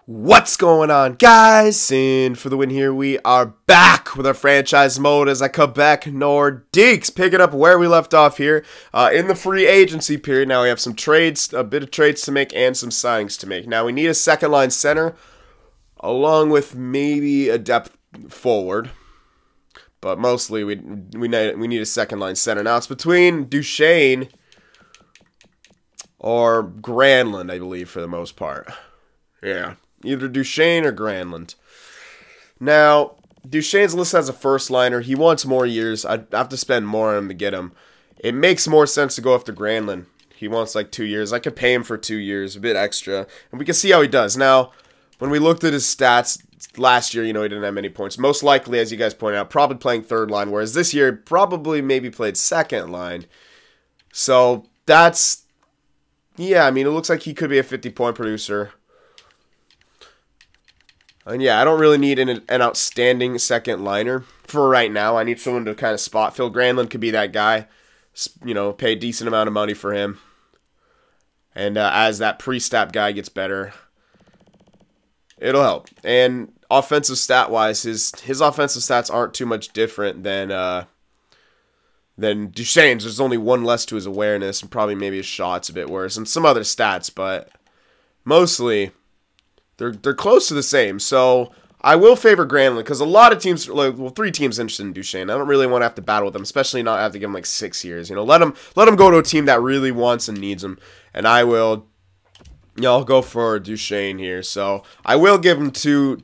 What's going on, guys? Sin for the win here. We are back with our franchise mode as a Quebec Nordiques, picking up where we left off here in the free agency period. Now we have some trades, a bit of trades to make, and some signings to make. Now we need a second line center, along with maybe a depth forward, but mostly we need a second line center. Now it's between Duchesne or Granlund, I believe, for the most part. Yeah. Either Duchesne or Granlund. Now, Duchesne's listed as a first liner. He wants more years. I'd have to spend more on him to get him. It makes more sense to go after Granlund. He wants like 2 years. I could pay him for 2 years, a bit extra. And we can see how he does. Now, when we looked at his stats last year, he didn't have many points. Most likely, as you guys pointed out, probably playing third line. Whereas this year, probably maybe played second line. So, that's... yeah, I mean, it looks like he could be a 50-point producer. And yeah, I don't really need an outstanding second liner for right now. I need someone to kind of spot fill. Granlund could be that guy. Pay a decent amount of money for him. And as that pre-stat guy gets better, it'll help. And offensive stat-wise, his offensive stats aren't too much different than Duchesne's. There's only one less to his awareness, and probably maybe his shot's a bit worse, and some other stats, but mostly... They're close to the same, so I will favor Granlund because a lot of teams, well, 3 teams interested in Duchesne. I don't really want to have to battle with them, especially not have to give him like 6 years. Let him go to a team that really wants and needs him, and I will. I'll go for Duchesne here. So I will give him 2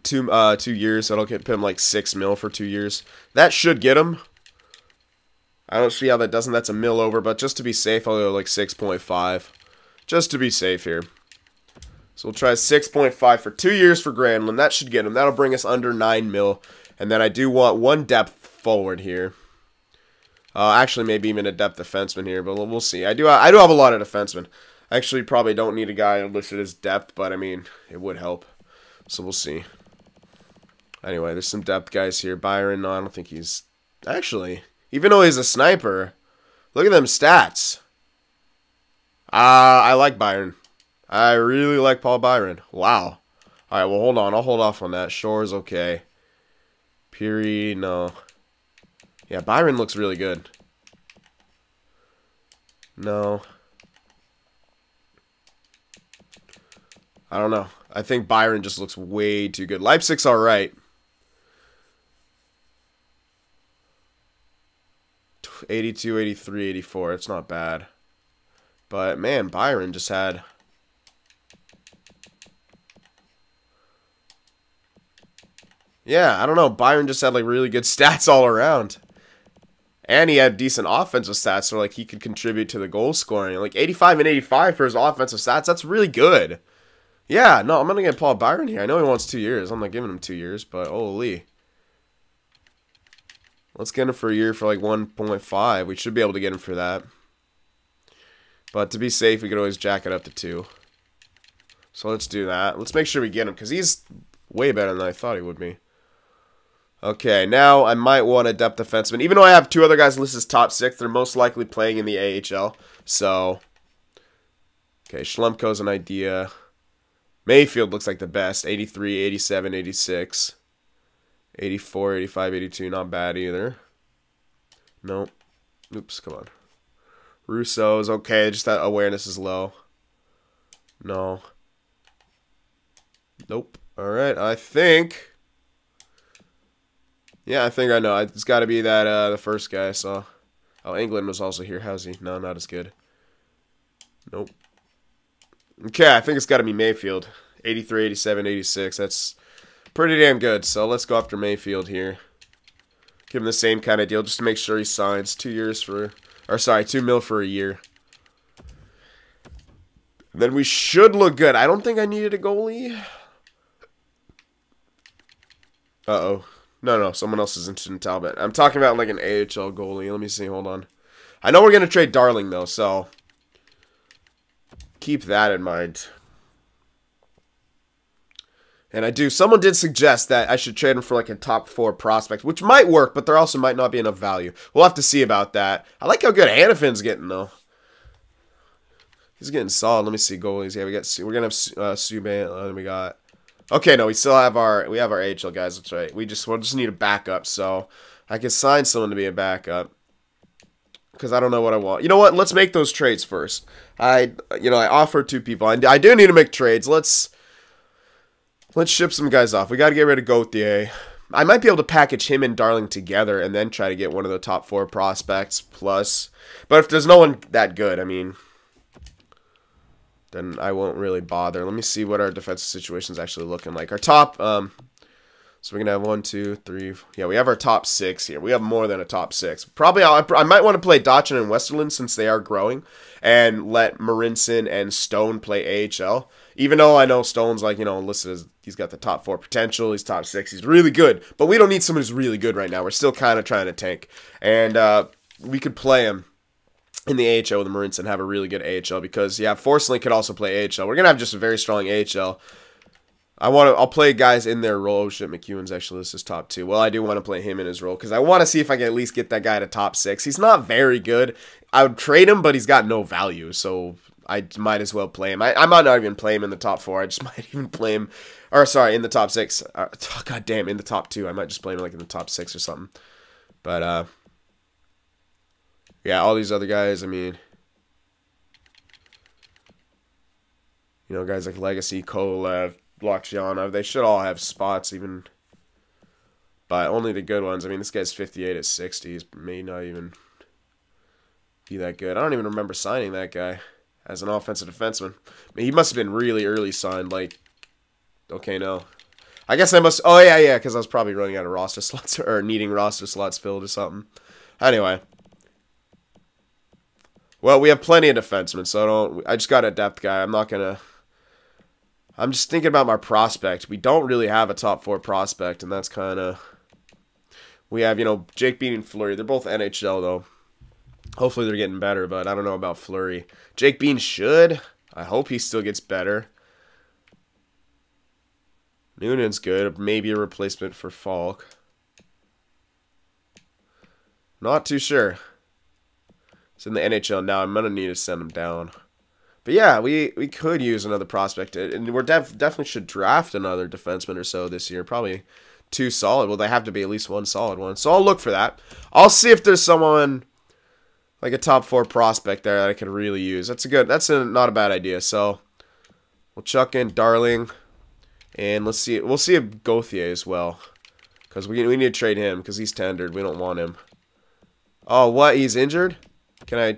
years. That'll put him like $6 million for 2 years. That should get him. I don't see how that doesn't. That's a mil over, but just to be safe, I'll go like 6.5, just to be safe here. So we'll try 6.5 for 2 years for Granlund. That should get him. That'll bring us under 9 mil. And then I do want one depth forward here. Actually, maybe even a depth defenseman here, but we'll see. I do have a lot of defensemen. I actually probably don't need a guy listed as depth, but I mean, it would help. So we'll see. Anyway, there's some depth guys here. Byron, no, I don't think he's... Actually, even though he's a sniper, look at them stats. I like Byron. I really like Paul Byron. Wow. Alright, well, hold on. I'll hold off on that. Shore's okay. Peary, no. Yeah, Byron looks really good. No. I don't know. I think Byron just looks way too good. Leipzig's alright. 82, 83, 84. It's not bad. But, man, Byron just had... yeah, I don't know. Byron just had like really good stats all around. And he had decent offensive stats, so like he could contribute to the goal scoring. Like 85 and 85 for his offensive stats, that's really good. Yeah, no, I'm going to get Paul Byron here. I know he wants 2 years. I'm not giving him 2 years, but holy. Let's get him for a year for like 1.5. We should be able to get him for that. But to be safe, we could always jack it up to 2. So let's do that. Let's make sure we get him, because he's way better than I thought he would be. Okay, now I might want a depth defenseman. Even though I have 2 other guys listed as top 6, they're most likely playing in the AHL. So, okay, Schlemko's an idea. Mayfield looks like the best. 83, 87, 86. 84, 85, 82, not bad either. Nope. Oops, come on. Russo's okay, just that awareness is low. No. Nope. Alright, I think... yeah, I think I know. It's got to be that the first guy I saw. Oh, England was also here. How's he? No, not as good. Nope. Okay, I think it's got to be Mayfield. 83, 87, 86. That's pretty damn good. So let's go after Mayfield here. Give him the same kind of deal just to make sure he signs 2 years for... or sorry, 2 mil for a year. Then we should look good. I don't think I needed a goalie. Uh-oh. No, someone else is interested in Talbot. I'm talking about like an AHL goalie. Let me see, hold on. I know we're going to trade Darling, though, so keep that in mind. And someone did suggest that I should trade him for like a top 4 prospect, which might work, but there also might not be enough value. We'll have to see about that. I like how good Hannafin's getting, though. He's getting solid. Let me see goalies. Yeah, we're gonna have Subban. We got Okay, no, we still have our AHL guys. That's right. We'll just need a backup, so I can sign someone to be a backup because I don't know what I want. You know what? Let's make those trades first. I offered 2 people. I do need to make trades. Let's ship some guys off. We got to get rid of Gauthier. I might be able to package him and Darling together and then try to get one of the top 4 prospects plus. But if there's no one that good, I mean, then I won't really bother. Let me see what our defensive situation's actually looking like. Our top, so we're going to have 1, 2, 3. Yeah, we have our top 6 here. We have more than a top 6. Probably I might want to play Dotchin and Westerland since they are growing and let Marinson and Stone play AHL. Even though I know Stone's like, listed as he's got the top 4 potential, he's top 6, he's really good. But we don't need someone who's really good right now. We're still kind of trying to tank. And we could play him in the AHL with Marinson and have a really good AHL because, yeah, Forsley could also play AHL. We're going to have just a very strong AHL. I'll play guys in their role. Oh, shit, McEwen's actually listed as top 2. Well, I do want to play him in his role because I want to see if I can at least get that guy to top 6. He's not very good. I would trade him, but he's got no value, so I might as well play him. I might not even play him in the top 4. I just might even play him, or sorry, in the top 6. God damn, in the top 2. I might just play him like in the top 6 or something. But yeah, all these other guys. I mean, guys like Legacy, Kolev, Lokshanov, they should all have spots even. But only the good ones. I mean, this guy's 58 at 60. He may not even be that good. I don't even remember signing that guy as an offensive defenseman. I mean, he must have been really early signed. Like, okay, no. I guess I must. Oh, yeah, because I was probably running out of roster slots or needing roster slots filled or something. Anyway. Well, we have plenty of defensemen, so I just got a depth guy. I'm just thinking about my prospect. We don't really have a top 4 prospect, and that's kind of. We have, Jake Bean and Fleury. They're both NHL, though. Hopefully they're getting better, but I don't know about Fleury. Jake Bean should. I hope he still gets better. Noonan's good. Maybe a replacement for Falk. Not too sure. It's in the NHL now. I'm going to need to send him down. But yeah, we could use another prospect. And we definitely should draft another defenseman or so this year. Probably 2 solid. Well, they have to be at least 1 solid one. So I'll look for that. I'll see if there's someone like a top 4 prospect there that I could really use. That's not a bad idea. So we'll chuck in Darling, and we'll see if Gauthier as well, because we need to trade him because he's tendered. We don't want him. Oh, what? He's injured? Can I?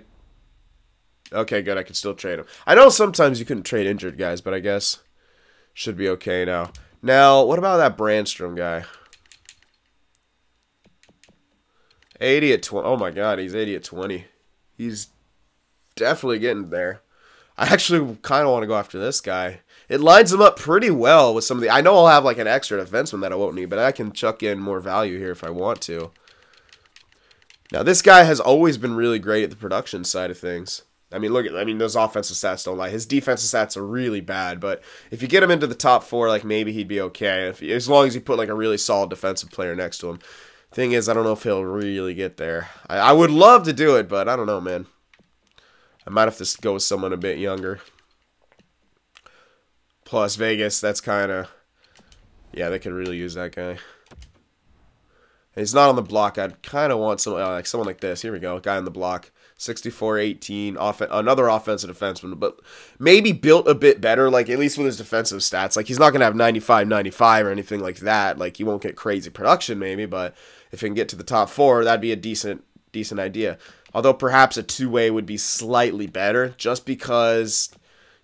Okay, good. I can still trade him. I know sometimes you couldn't trade injured guys, but I guess should be okay now. Now, what about that Brandstrom guy? 80 at 20. Oh my God, he's 80 at 20. He's definitely getting there. I actually kind of want to go after this guy. It lines him up pretty well with some of the. I know I'll have like an extra defenseman that I won't need, but I can chuck in more value here if I want to. Now, this guy has always been really great at the production side of things. I mean, those offensive stats don't lie. His defensive stats are really bad, but if you get him into the top 4, like, maybe he'd be okay. As long as you put, like, a really solid defensive player next to him. Thing is, I don't know if he'll really get there. I would love to do it, but I don't know, man. I might have to go with someone a bit younger. Plus, Vegas, that's kind of. Yeah, they could really use that guy. He's not on the block. I'd kind of want someone like this. Here we go. Guy on the block. 64-18. Another offensive defenseman. But maybe built a bit better. Like, at least with his defensive stats. Like, he's not going to have 95-95 or anything like that. Like, he won't get crazy production maybe. But if he can get to the top 4, that'd be a decent idea. Although perhaps a 2-way would be slightly better. Just because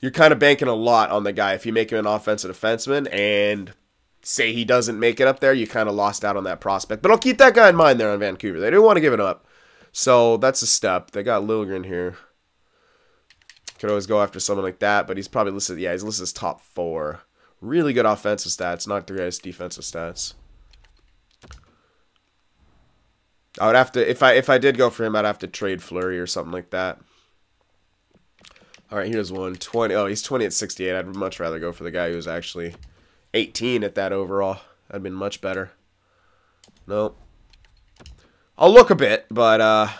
you're kind of banking a lot on the guy. If you make him an offensive defenseman and say he doesn't make it up there, you kind of lost out on that prospect. But I'll keep that guy in mind there on Vancouver. They didn't want to give it up. So that's a step. They got Liljegren here. Could always go after someone like that, but he's probably listed, yeah, he's listed as top 4. Really good offensive stats, not the greatest defensive stats. I would have to, if I did go for him, I'd have to trade Fleury or something like that. All right, here's one. 20. Oh, he's 20 at 68. I'd much rather go for the guy who's actually 18 at that overall. That'd been much better. Nope. I'll look a bit, but I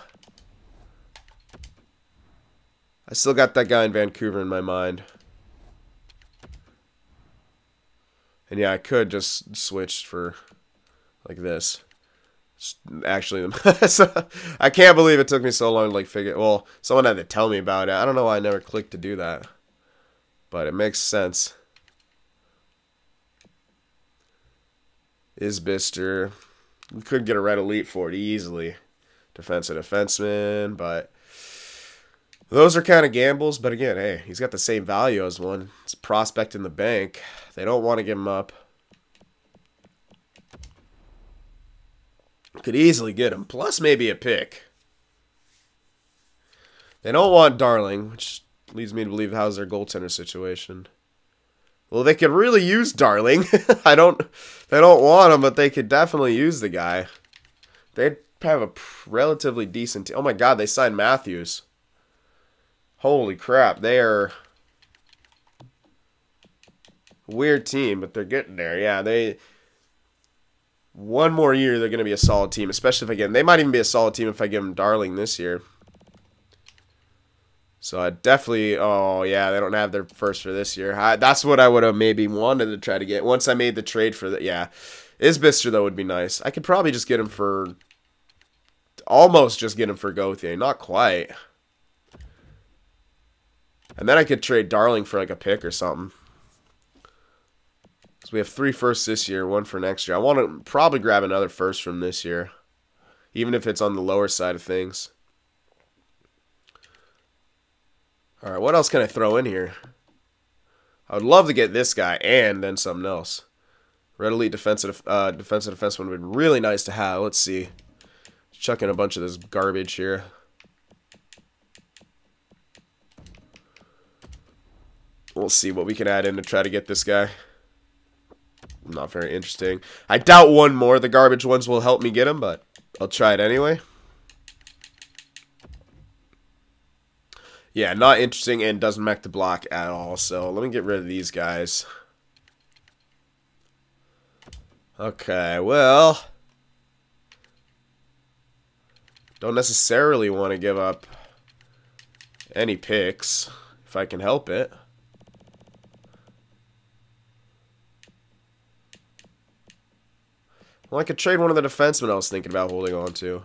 still got that guy in Vancouver in my mind. And yeah, I could just switch for like this. Actually, I can't believe it took me so long to like figure. Well, someone had to tell me about it. I don't know why I never clicked to do that, but it makes sense. Isbister, we could get a red elite for it easily. Defenseman, but those are kind of gambles. But again, hey, he's got the same value as one. It's a prospect in the bank. They don't want to give him up. Could easily get him. Plus maybe a pick. They don't want Darling, which leads me to believe how's their goaltender situation. Well, they could really use Darling. They don't want him, but they could definitely use the guy. They'd have a relatively decent team. Oh my god, they signed Matthews. Holy crap, they are a weird team, but they're getting there. Yeah, one more year, they're going to be a solid team, especially if I get them. They might even be a solid team if I give them Darling this year. So I definitely, oh yeah, they don't have their first for this year. That's what I would have maybe wanted to try to get once I made the trade for that. Yeah, Isbister though would be nice. I could probably just get him for, almost just get him for Gauthier, not quite. And then I could trade Darling for like a pick or something. So we have 3 firsts this year, 1 for next year. I want to probably grab another first from this year, even if it's on the lower side of things. All right, what else can I throw in here? I would love to get this guy and then something else. Red Elite defensive defenseman would be really nice to have. Let's see. Chuck in a bunch of this garbage here. We'll see what we can add in to try to get this guy. Not very interesting. I doubt one more of the garbage ones will help me get him, but I'll try it anyway. Yeah, not interesting and doesn't make the block at all. So let me get rid of these guys. Okay, well, don't necessarily want to give up any picks if I can help it. Well, I could trade one of the defensemen I was thinking about holding on to.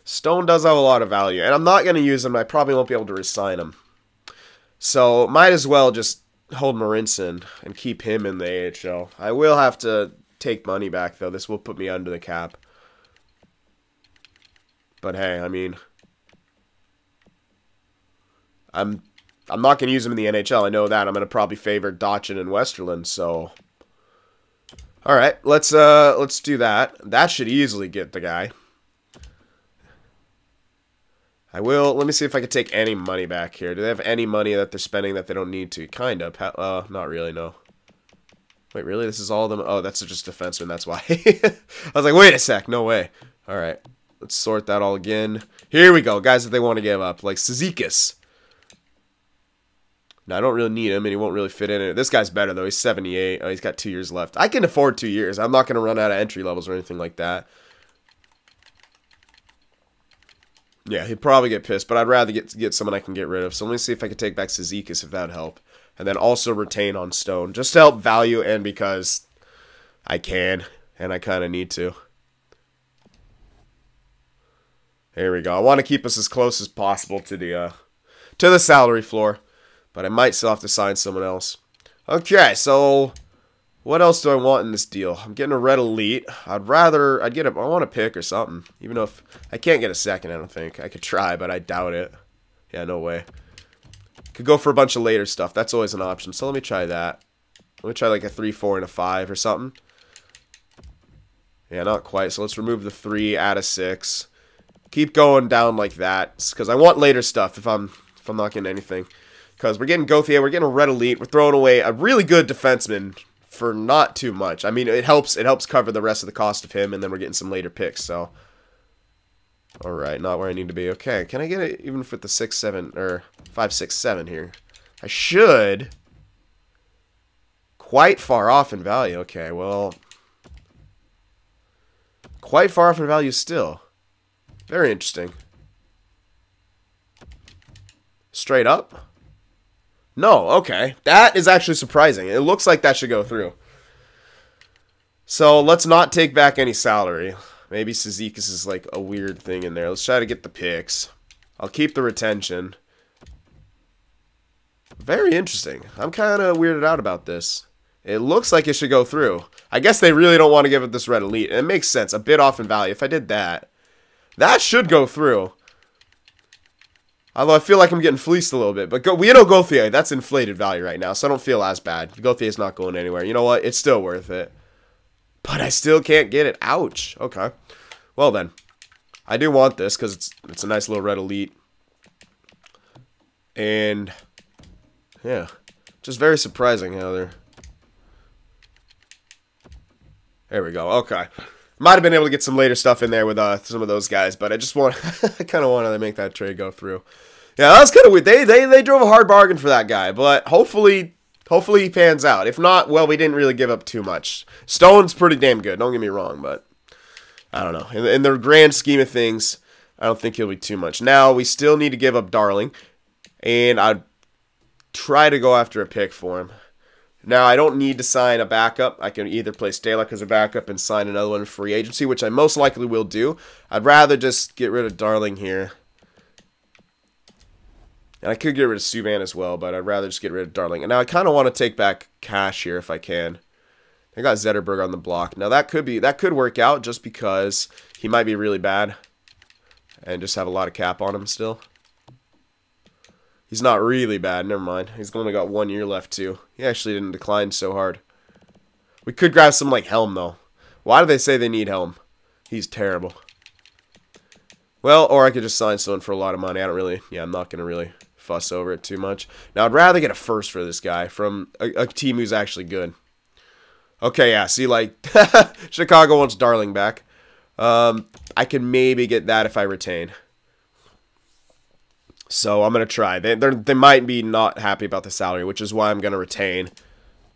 Stone does have a lot of value, and I'm not going to use him. I probably won't be able to re-sign him. So, might as well just hold Marinson and keep him in the AHL. I will have to take money back, though. This will put me under the cap. But hey, I mean, I'm not going to use him in the NHL. I know that. I'm going to probably favor Dotchin and Westerland, so all right, let's do that. That should easily get the guy. I will. Let me see if I can take any money back here. Do they have any money that they're spending that they don't need to? Kind of. Not really, no. Wait, really? This is all of them? Oh, that's just defenseman. That's why. I was like, wait a sec. No way. All right. Let's sort that all again. Here we go. Guys that they want to give up. Like Cizikas. Now, I don't really need him, and he won't really fit in it. This guy's better, though. He's 78. Oh, he's got 2 years left. I can afford 2 years. I'm not going to run out of entry levels or anything like that. Yeah, he'd probably get pissed, but I'd rather get someone I can get rid of. So let me see if I can take back Cizikas, if that would help. And then also retain on Stone, just to help value and because I can, and I kind of need to. There we go. I want to keep us as close as possible to the salary floor, but I might still have to sign someone else. Okay, so what else do I want in this deal? I'm getting a red elite. I want a pick or something. Even though if I can't get a second, I don't think. I could try, but I doubt it. Yeah, no way. Could go for a bunch of later stuff. That's always an option. So let me try that. Let me try like a 3, 4, and a 5 or something. Yeah, not quite. So let's remove the 3, add a 6. Keep going down like that. Because I want later stuff if I'm not getting anything. Because we're getting Gauthier, we're getting a red elite. We're throwing away a really good defenseman for not too much. I mean, it helps cover the rest of the cost of him, and then we're getting some later picks, so. Alright, not where I need to be. Okay, can I get it even with the 6, 7, or 5, 6, 7 here? I should. Quite far off in value. Okay, well. Quite far off in value still. Very interesting. Straight up? No, okay. That is actually surprising. It looks like that should go through. So let's not take back any salary. Maybe Cizikas is like a weird thing in there. Let's try to get the picks. I'll keep the retention. Very interesting. I'm kind of weirded out about this. It looks like it should go through. I guess they really don't want to give it this red elite. And it makes sense. A bit off in value. If I did that, that should go through. Although I feel like I'm getting fleeced a little bit. But we know Gauthier, that's inflated value right now. So I don't feel as bad. Gauthier's not going anywhere. You know what? It's still worth it. But I still can't get it. Ouch. Okay. Well then. I do want this because it's a nice little red elite. And yeah. Just very surprising how they're... There we go. Okay. Might have been able to get some later stuff in there with some of those guys, but I just want... I kind of wanted to make that trade go through. Yeah, that was kind of weird. They drove a hard bargain for that guy, but hopefully he pans out. If not, well, we didn't really give up too much. Stone's pretty damn good. Don't get me wrong, but I don't know. In the grand scheme of things, I don't think he'll be too much. Now, we still need to give up Darling, and I'd try to go after a pick for him. Now, I don't need to sign a backup. I can either play Stalock as a backup and sign another one in free agency, which I most likely will do. I'd rather just get rid of Darling here. And I could get rid of Subban as well, but I'd rather just get rid of Darling. And now I kind of want to take back Cash here if I can. I got Zetterberg on the block. Now that could work out just because he might be really bad and just have a lot of cap on him still. He's not really bad. Never mind. He's only got 1 year left too. He actually didn't decline so hard. We could grab some like Helm though. Why do they say they need Helm? He's terrible. Well, or I could just sign someone for a lot of money. I'm not going to really fuss over it too much. Now, I'd rather get a first for this guy from a team who's actually good. Okay, yeah, see, like, Chicago wants Darling back. I can maybe get that if I retain. So, I'm going to try. They might be not happy about the salary, which is why I'm going to retain.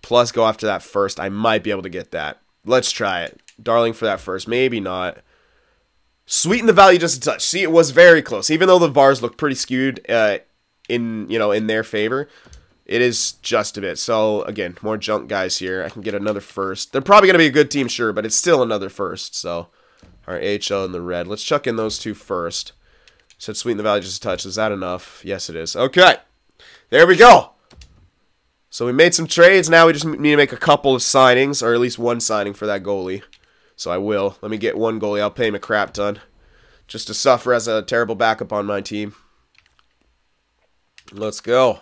Plus, go after that first. I might be able to get that. Let's try it. Darling for that first. Maybe not. Sweeten the value just a touch. See, it was very close. Even though the VARs look pretty skewed in their favor, it is just a bit. So, again, more junk guys here. I can get another first. They're probably going to be a good team, sure, but it's still another first. So, all right, AHL in the red. Let's chuck in those two first. Said sweeten the value just a touch. Is that enough? Yes, it is. Okay. There we go. So, we made some trades. Now we just need to make a couple of signings, or at least one signing for that goalie. So I will. Let me get one goalie. I'll pay him a crap ton. Just to suffer as a terrible backup on my team. Let's go.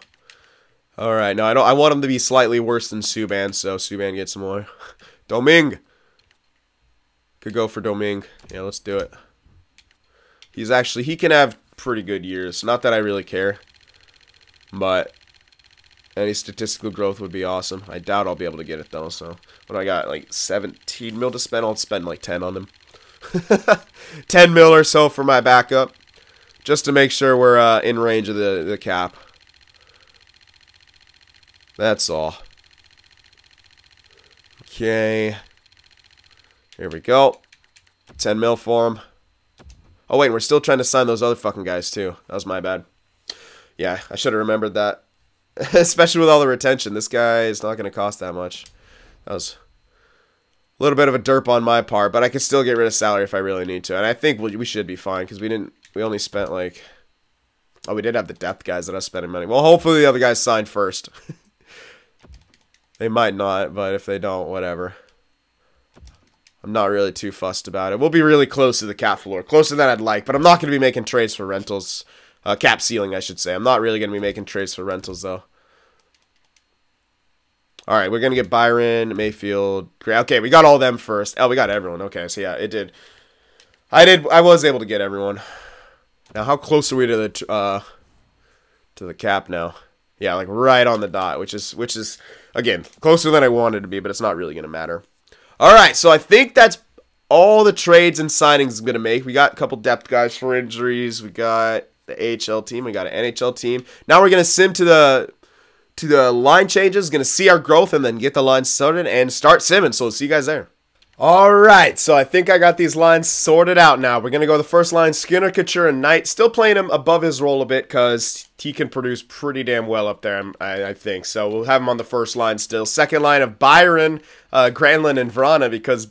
Alright, now I want him to be slightly worse than Subban, so Subban gets more. Domingue. Could go for Domingue. Yeah, let's do it. He can have pretty good years. Not that I really care. But any statistical growth would be awesome. I doubt I'll be able to get it, though. So, when I got, like, 17 mil to spend, I'll spend, like, 10 on him. 10 mil or so for my backup. Just to make sure we're in range of the cap. That's all. Okay. Here we go. 10 mil for him. Oh, wait, we're still trying to sign those other fucking guys, too. That was my bad. Yeah, I should have remembered that. Especially with all the retention. This guy is not going to cost that much. That was a little bit of a derp on my part, but I can still get rid of salary if I really need to. And I think we should be fine because we only spent like... Oh, we did have the depth guys that I was spending money. Well, hopefully the other guys signed first. They might not, but if they don't, whatever. I'm not really too fussed about it. We'll be really close to the cap floor. Closer than I'd like, but I'm not going to be making trades for rentals. Cap ceiling, I should say. I'm not really going to be making trades for rentals, though. Alright, we're going to get Byron, Mayfield. Okay, we got all them first. Oh, we got everyone. Okay, so yeah, it did. I was able to get everyone. Now, how close are we to the cap now? Yeah, like right on the dot, which is again, closer than I wanted to be, but it's not really going to matter. Alright, so I think that's all the trades and signings I'm going to make. We got a couple depth guys for injuries. We got the AHL team. We got an NHL team. Now we're going to sim to the line changes. Going to see our growth and then get the line started and start simming. So we'll see you guys there. All right, so I think I got these lines sorted out now. We're going to go the first line, Skinner, Couture, and Knight. Still playing him above his role a bit because he can produce pretty damn well up there, I think. So we'll have him on the first line still. Second line of Byron, Granlund, and Vrana because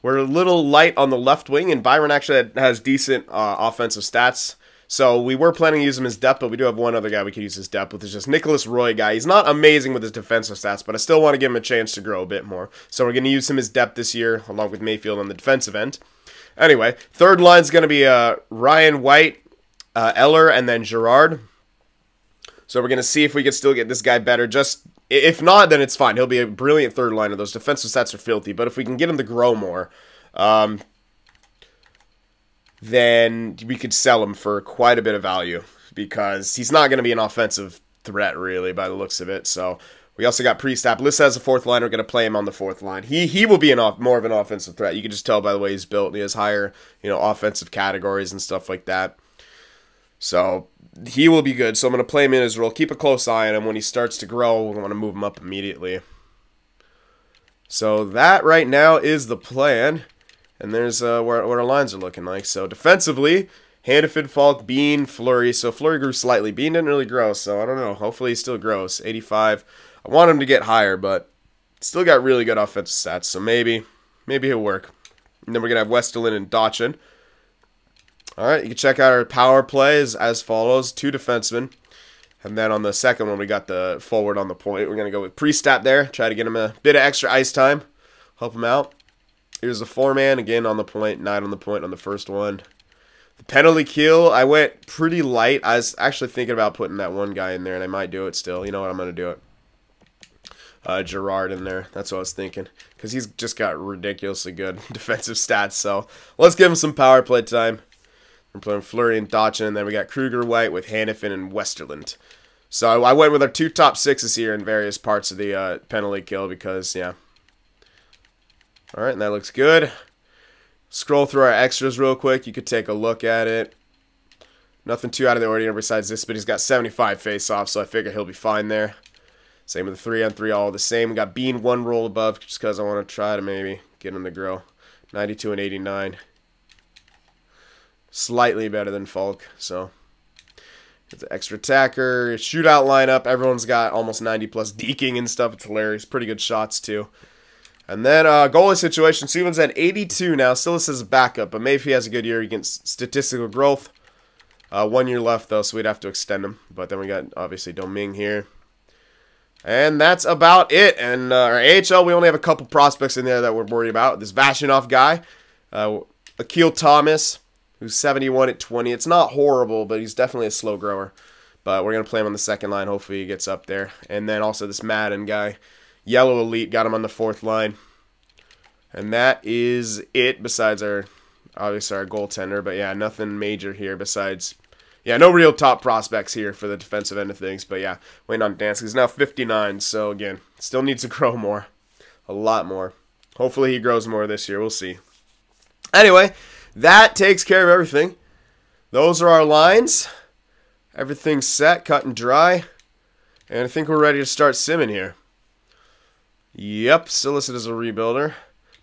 we're a little light on the left wing, and Byron actually has decent offensive stats. So we were planning to use him as depth, but we do have one other guy we could use as depth, which is just Nicholas Roy guy. He's not amazing with his defensive stats, but I still want to give him a chance to grow a bit more. So we're going to use him as depth this year, along with Mayfield on the defensive end. Anyway, third line is going to be Ryan White, Eller, and then Girard. So we're going to see if we can still get this guy better. If not, then it's fine. He'll be a brilliant third liner. Those defensive stats are filthy, but if we can get him to grow more, then we could sell him for quite a bit of value because he's not going to be an offensive threat, really, by the looks of it. So we also got Priestap. List as a fourth line. We're going to play him on the fourth line. He will be more of an offensive threat. You can just tell by the way he's built. He has higher, offensive categories and stuff like that. So he will be good. So I'm going to play him in his role. Keep a close eye on him. When he starts to grow, we want to move him up immediately. So that right now is the plan. And there's where our lines are looking like. So defensively, Hannafin, Falk, Bean, Fleury. So Fleury grew slightly. Bean didn't really grow, so I don't know. Hopefully he still grows. 85. I want him to get higher, but still got really good offensive stats. So maybe he'll work. And then we're going to have Westerlin and Dotchin. All right, you can check out our power plays as follows. 2 defensemen. And then on the second one, we got the forward on the point. We're going to go with Priestap there. Try to get him a bit of extra ice time. Help him out. Here's the 4-man, again on the point, 9 on the point on the first one. The penalty kill, I went pretty light. I was actually thinking about putting that one guy in there, and I might do it still. You know what, I'm going to do it. Girard in there, that's what I was thinking. Because he's just got ridiculously good defensive stats, so let's give him some power play time. We're playing Fleury and Dotchin, and then we got Kruger White with Hannafin and Westerland. So I went with our 2 top 6s here in various parts of the penalty kill because, yeah. Alright, and that looks good. Scroll through our extras real quick. You could take a look at it. Nothing too out of the ordinary besides this, but he's got 75 face-offs, so I figure he'll be fine there. Same with the 3-on-3, all the same. We got Bean 1 roll above just because I want to try to maybe get him to grow. 92 and 89. Slightly better than Falk, so. Get the extra attacker. Shootout lineup. Everyone's got almost 90-plus deking and stuff. It's hilarious. Pretty good shots, too. And then goalie situation. Steven's at 82 now. Still this is a backup, but maybe if he has a good year, he gets statistical growth. 1 year left, though, so we'd have to extend him. But then we got, obviously, Doming here. And that's about it. And our AHL, we only have a couple prospects in there that we're worried about. This Vashinov guy, Akil Thomas, who's 71 at 20. It's not horrible, but he's definitely a slow grower. But we're going to play him on the second line. Hopefully he gets up there. And then also this Madden guy. Yellow Elite, got him on the 4th line. And that is it besides obviously our goaltender. But yeah, nothing major here besides, yeah, no real top prospects here for the defensive end of things. But yeah, waiting on Dansk. He's now 59, so again, still needs to grow more. A lot more. Hopefully he grows more this year. We'll see. Anyway, that takes care of everything. Those are our lines. Everything's set, cut and dry. And I think we're ready to start simming here. Yep, still listed as a rebuilder.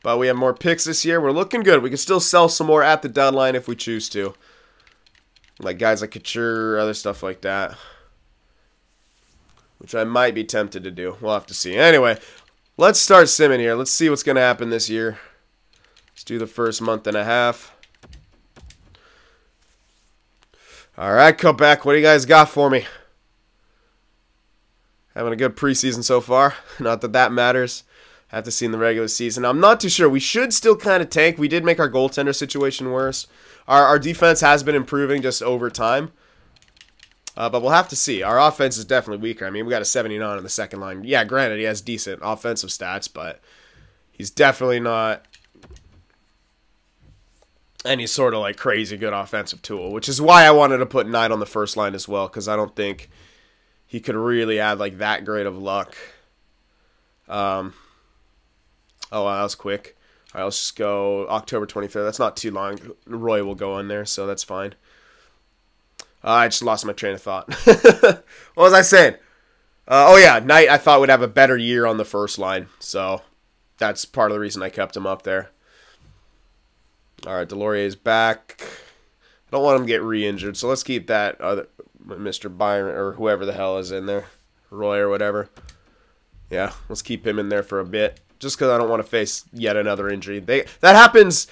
But we have more picks this year. We're looking good. We can still sell some more at the deadline if we choose to. Like guys like Couture, other stuff like that. Which I might be tempted to do. We'll have to see. Anyway, let's start simming here. Let's see what's going to happen this year. Let's do the first month and a half. Alright, Quebec, what do you guys got for me? Having a good preseason so far. Not that that matters. Have to see in the regular season. I'm not too sure. We should still kind of tank. We did make our goaltender situation worse. Our defense has been improving just over time. But we'll have to see. Our offense is definitely weaker. I mean, we got a 79 on the second line. Yeah, granted, he has decent offensive stats, but he's definitely not any sort of like crazy good offensive tool, which is why I wanted to put Knight on the first line as well, because I don't think he could really add like that great of luck. Oh, wow, that was quick. All right, let's just go October 23rd. That's not too long. Roy will go on there, so that's fine. I just lost my train of thought. What was I saying? Oh, yeah, Knight I thought would have a better year on the first line, so that's part of the reason I kept him up there. All right, Delorier's back. I don't want him to get re-injured, so let's keep that other Mr. Byron or whoever the hell is in there, Roy or whatever. Yeah, let's keep him in there for a bit, just because I don't want to face yet another injury. That happens,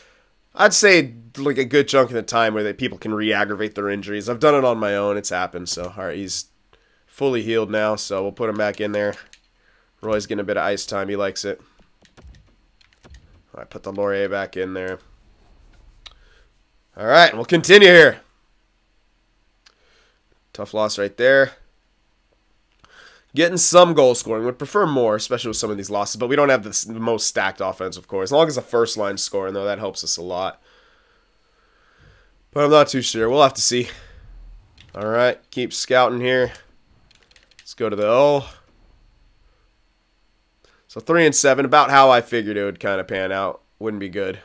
I'd say, like a good chunk of the time where people can re-aggravate their injuries. I've done it on my own. It's happened. So, all right, he's fully healed now, so we'll put him back in there. Roy's getting a bit of ice time. He likes it. All right, put the Laurier back in there. All right, we'll continue here. Tough loss right there. Getting some goal scoring. Would prefer more, especially with some of these losses. But we don't have the most stacked offense, of course. As long as the first line's scoring, though, that helps us a lot. But I'm not too sure. We'll have to see. All right, keep scouting here. Let's go to the O. So 3-7, about how I figured it would kind of pan out. Wouldn't be good.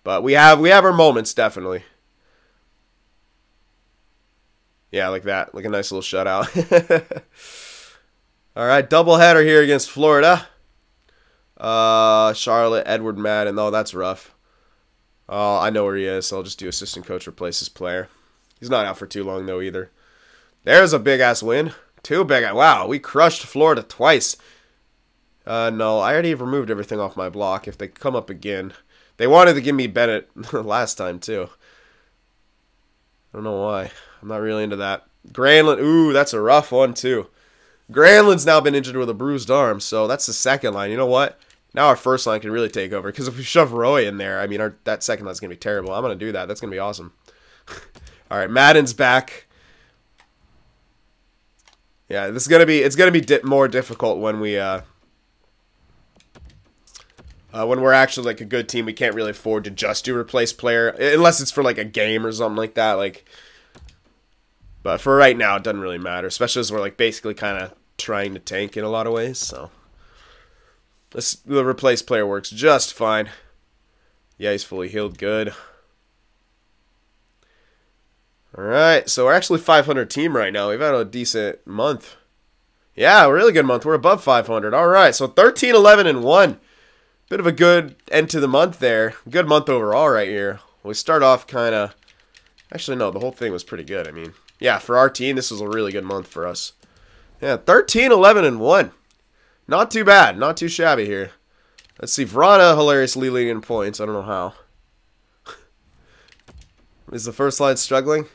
But we have our moments, definitely. Yeah, like that. Like a nice little shutout. All right, doubleheader here against Florida. Charlotte, Edward Madden. Oh, that's rough. Oh, I know where he is, so I'll just do assistant coach replace his player. He's not out for too long, though, either. There's a big-ass win. Two big. Wow, we crushed Florida twice. No, I already removed everything off my block. If they come up again. They wanted to give me Bennett last time, too. I don't know why. I'm not really into that. Granlund. Ooh, that's a rough one, too. Granlund's now been injured with a bruised arm, so that's the second line. You know what? Now our first line can really take over, because if we shove Roy in there, I mean, that second line's going to be terrible. I'm going to do that. That's going to be awesome. All right, Madden's back. Yeah, it's going to be more difficult when we're actually like a good team. We can't really afford to just do replace player, unless it's for like a game or something like that. But for right now, it doesn't really matter, especially as we're like basically kind of trying to tank in a lot of ways. So the replace player works just fine. Yeah, he's fully healed. Good. All right, so we're actually 500 team right now. We've had a decent month. Yeah, a really good month. We're above 500. All right, so 13, 11, and 1. Bit of a good end to the month there. Good month overall right here. We start off kind of... Actually, no, the whole thing was pretty good. I mean... Yeah, for our team, this was a really good month for us. Yeah, 13, 11, and 1. Not too bad. Not too shabby here. Let's see. Vrana hilariously leading in points. I don't know how. Is the first line struggling?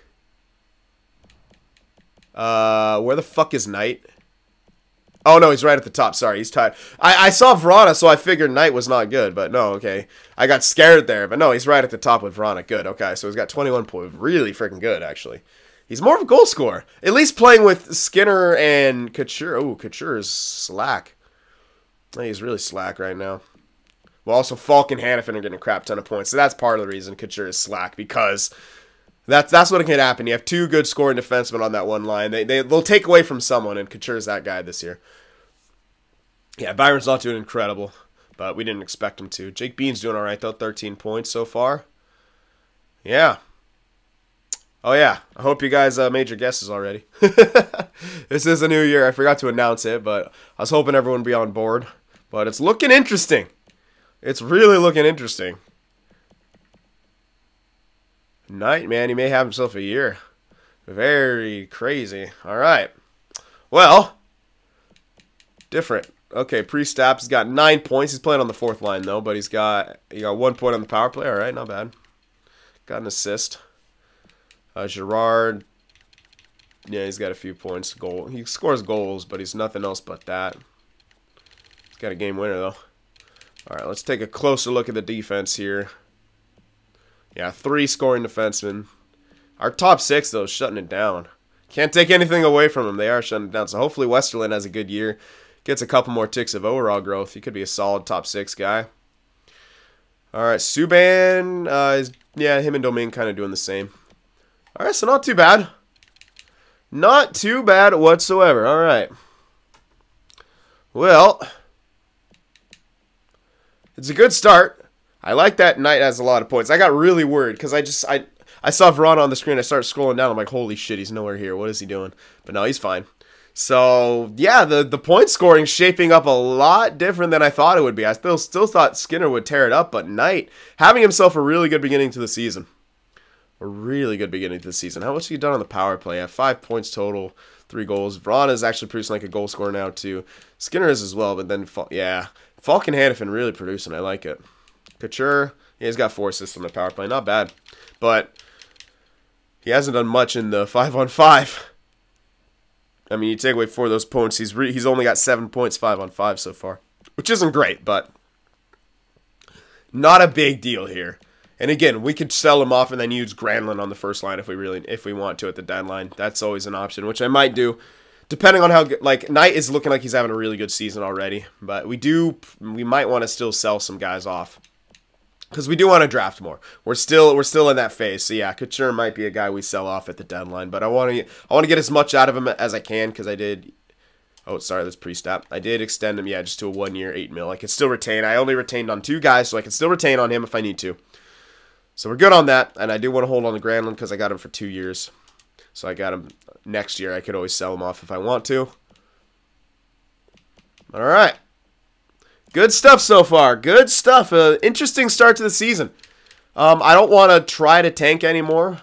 Where the fuck is Knight? Oh, no, he's right at the top. Sorry, he's tied. I saw Vrana, so I figured Knight was not good. But no, okay. I got scared there. But no, he's right at the top with Vrana. Good, okay. So he's got 21 points. Really freaking good, actually. He's more of a goal scorer. At least playing with Skinner and Couture. Oh, Couture is slack. He's really slack right now. Well, also Falk and Hannafin are getting a crap ton of points. So that's part of the reason Couture is slack. Because that's what can happen. You have two good scoring defensemen on that one line. They'll take away from someone, and Couture's that guy this year. Yeah, Byron's not doing incredible. But we didn't expect him to. Jake Bean's doing all right, though. 13 points so far. Yeah. Oh, yeah. I hope you guys made your guesses already. This is a new year. I forgot to announce it, but I was hoping everyone would be on board. But it's looking interesting. It's really looking interesting. Knight, man, he may have himself a year. Very crazy. All right. Well, different. Okay, Priestap's got 9 points. He's playing on the fourth line, though, but he got 1 point on the power play. All right, not bad. Got an assist. Gerard, yeah, he's got a few points. He scores goals, but he's nothing else but that. He's got a game winner, though. All right, let's take a closer look at the defense here. Yeah, 3 scoring defensemen. Our top 6, though, is shutting it down. Can't take anything away from them. They are shutting it down. So hopefully Westerland has a good year. Gets a couple more ticks of overall growth. He could be a solid top 6 guy. All right, Subban, yeah, him and Domingue kind of doing the same. All right, so not too bad. Not too bad whatsoever. All right. Well, it's a good start. I like that Knight has a lot of points. I got really worried because I saw Vrana on the screen. I started scrolling down. I'm like, holy shit, he's nowhere here. What is he doing? But no, he's fine. So, yeah, the point scoring shaping up a lot different than I thought it would be. I still thought Skinner would tear it up, but Knight having himself a really good beginning to the season. A really good beginning to the season. How much have you done on the power play? I have 5 points total, 3 goals. Vrana is actually producing like a goal scorer now, too. Skinner is as well, but then, yeah. Falk and Hannafin really producing. I like it. Couture, yeah, he's got 4 assists on the power play. Not bad. But he hasn't done much in the 5-on-5. I mean, you take away 4 of those points, he's only got 7 points 5-on-5 so far. Which isn't great, but not a big deal here. And again, we could sell him off and then use Granlund on the first line if we want to at the deadline. That's always an option, which I might do, depending on how good. Like Knight is looking like he's having a really good season already, but we might want to still sell some guys off because we do want to draft more. We're still in that phase. So yeah, Couture might be a guy we sell off at the deadline, but I want to get as much out of him as I can because I did. Oh, sorry, that's pre-stat. I did extend him, yeah, just to a 1 year, $8 million. I can still retain. I only retained on 2 guys, so I can still retain on him if I need to. So we're good on that, and I do want to hold on to Granlund because I got him for 2 years. So I got him next year. I could always sell him off if I want to. All right. Good stuff so far. Good stuff. Interesting start to the season. I don't want to try to tank anymore.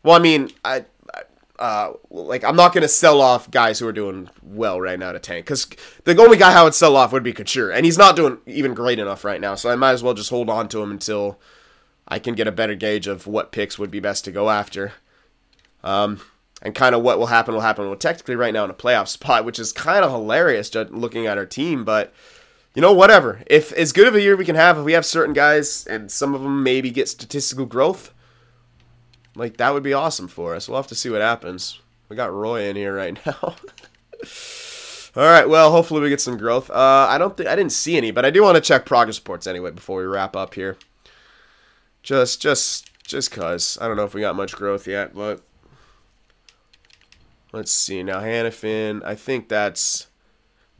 Well, I mean, I'm not going to sell off guys who are doing well right now to tank. Because the only guy I would sell off would be Couture. And he's not doing even great enough right now. So I might as well just hold on to him until I can get a better gauge of what picks would be best to go after. And kind of what will happen. Well, technically right now in a playoff spot, which is kind of hilarious looking at our team. But, you know, whatever. If as good of a year we can have, if we have certain guys and some of them maybe get statistical growth, like that would be awesome for us. We'll have to see what happens. We got Roy in here right now. All right, well, hopefully we get some growth. I didn't see any, but I do want to check progress reports anyway before we wrap up here. Just cause. I don't know if we got much growth yet, but let's see. Now, Hannafin, I think that's...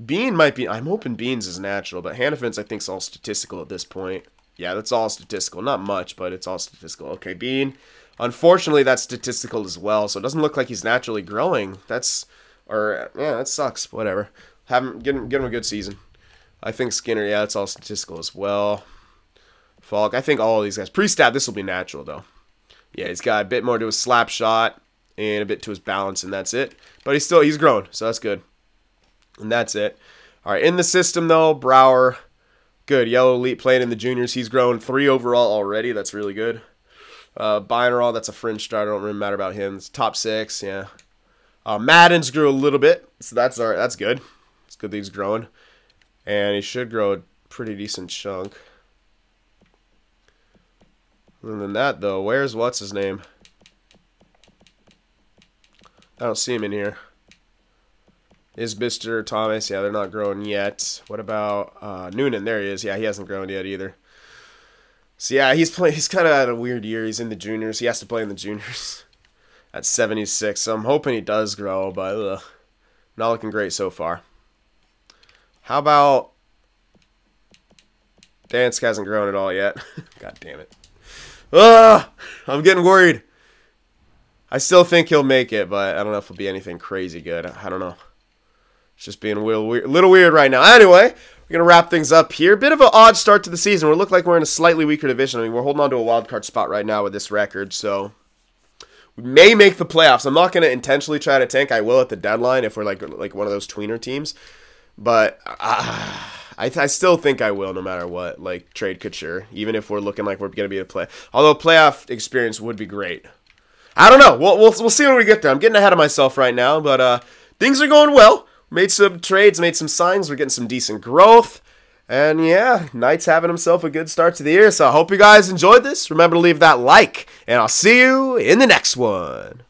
Bean might be... I'm hoping Beans is natural, but Hannafin's, I think, is all statistical at this point. Yeah, that's all statistical. Not much, but it's all statistical. Okay, Bean. Unfortunately, that's statistical as well, so it doesn't look like he's naturally growing. That's... Or, yeah, that sucks. Whatever. Get him a good season. I think Skinner, yeah, it's all statistical as well. Falk, I think all of these guys. Pre-stat, this will be natural, though. Yeah, he's got a bit more to his slap shot and a bit to his balance, and that's it. But he's growing, so that's good. And that's it. All right, in the system, though, Brower, good. Yellow Elite playing in the juniors. He's grown 3 overall already. That's really good. Binderall, that's a fringe starter. Don't really matter about him. It's top 6, yeah. Madden's grew a little bit, so that's all right. That's good. It's good that he's growing. And he should grow a pretty decent chunk. Other than that, though, where's what's-his-name? I don't see him in here. Is Mr. Thomas? Yeah, they're not growing yet. What about Noonan? There he is. Yeah, he hasn't grown yet either. So, yeah, he's kind of had a weird year. He's in the juniors. He has to play in the juniors at 76. So I'm hoping he does grow, but not looking great so far. How about Dansk hasn't grown at all yet. God damn it. I'm getting worried. I still think he'll make it, but I don't know if it'll be anything crazy good. I don't know. It's just being a little weird right now. Anyway, we're going to wrap things up here. Bit of an odd start to the season. We look like we're in a slightly weaker division. I mean, we're holding on to a wild card spot right now with this record, so we may make the playoffs. I'm not going to intentionally try to tank. I will at the deadline if we're like one of those tweener teams, but I still think I will no matter what, like trade Couture, even if we're looking like we're going to be a play. Although playoff experience would be great. I don't know. We'll see when we get there. I'm getting ahead of myself right now, but things are going well. Made some trades, made some signs. We're getting some decent growth. And yeah, Knight's having himself a good start to the year. So I hope you guys enjoyed this. Remember to leave that like, and I'll see you in the next one.